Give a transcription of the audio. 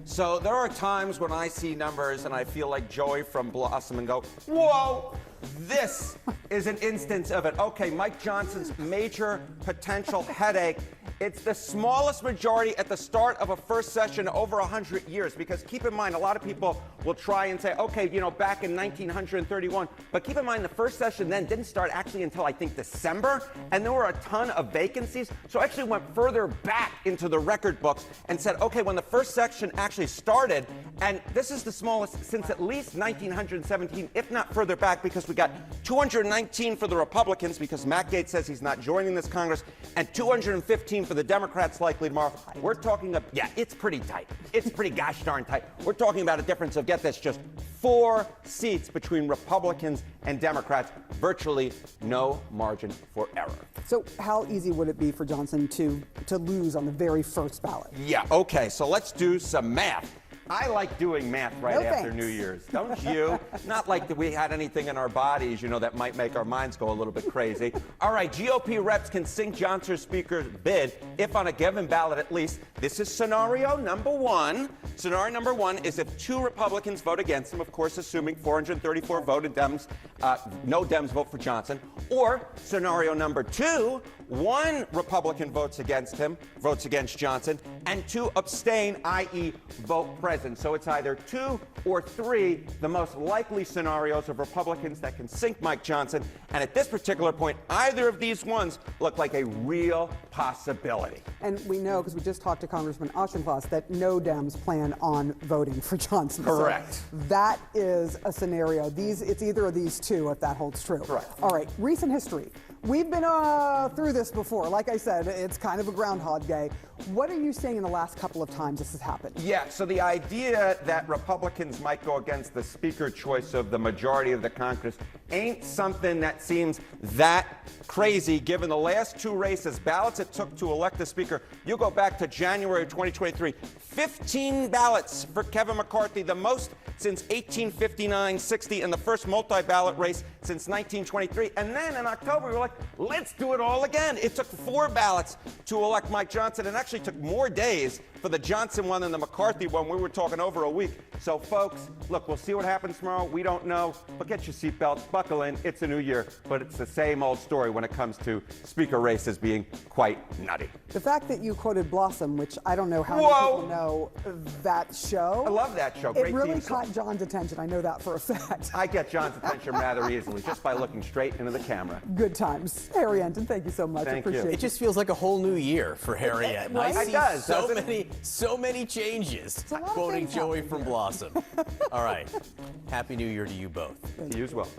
So there are times when I see numbers and I feel like Joey from Blossom and go, whoa, this is an instance of it. Okay, Mike Johnson's major potential headache. It's the smallest majority at the start of a first session over 100 years. Because keep in mind, a lot of people will try and say, okay, you know, back in 1931. But keep in mind, the first session then didn't start actually until, I think, December. And there were a ton of vacancies. So I actually went further back into the record books and said, okay, when the first section actually started, and this is the smallest since at least 1917, if not further back, because we got 219 for the Republicans, because Matt Gaetz says he's not joining this Congress, and 215 for the Democrats likely tomorrow. We're talking about, yeah, it's pretty tight. It's pretty gosh darn tight. We're talking about a difference of, get this, just 4 seats between Republicans and Democrats. Virtually no margin for error. So how easy would it be for Johnson to lose on the very first ballot? Yeah, okay, so let's do some math. I like doing math right No after thanks. New Year's, don't you? Not like that we had anything in our bodies, you know, that might make our minds go a little bit crazy. All right, GOP reps can sink Johnson's Speaker's bid if on a given ballot at least. This is scenario number 1. Scenario number 1 is if 2 Republicans vote against him, of course, assuming 434 voted Dems, no Dems vote for Johnson. Or scenario number 2, 1 Republican votes against him, votes against Johnson, and 2 abstain, i.e. vote present. So it's either 2 or 3, the most likely scenarios of Republicans that can sink Mike Johnson. And at this particular point, either of these ones look like a real possibility. And we know, because we just talked to Congressman Auchincloss, that no Dems plan on voting for Johnson. Correct. So that is a scenario. It's either of these 2 if that holds true. Correct. All right, recent history. We've been through this before. Like I said, it's kind of a Groundhog Day. What are you seeing in the last couple of times this has happened? Yeah, so the idea that Republicans might go against the speaker choice of the majority of the Congress ain't something that seems that crazy given the last 2 races, ballots it took to elect the speaker. You go back to January of 2023, 15 ballots for Kevin McCarthy, the most since 1859-60, and the first multi-ballot race since 1923. And then in October, we were like, let's do it all again. It took 4 ballots to elect Mike Johnson, and actually took more days for the Johnson one than the McCarthy one. We were talking over a week. So, folks, look, we'll see what happens tomorrow. We don't know, but get your seatbelts, buckle in. It's a new year, but it's the same old story when it comes to speaker races being quite nutty. The fact that you quoted Blossom, which I don't know how many people know that show. I love that show. Great It really theme song. caught John's attention. I know that for a fact. I get John's attention rather easily just by looking straight into the camera. Good times. Harry Enten, thank you so much. Thank you. Appreciate It just feels like a whole new year for Harry Enten. Right? I It see does, doesn't it? so many changes. a lot of Quoting things Joey happening from here. Blossom. All right. Happy New Year to you both. You as well.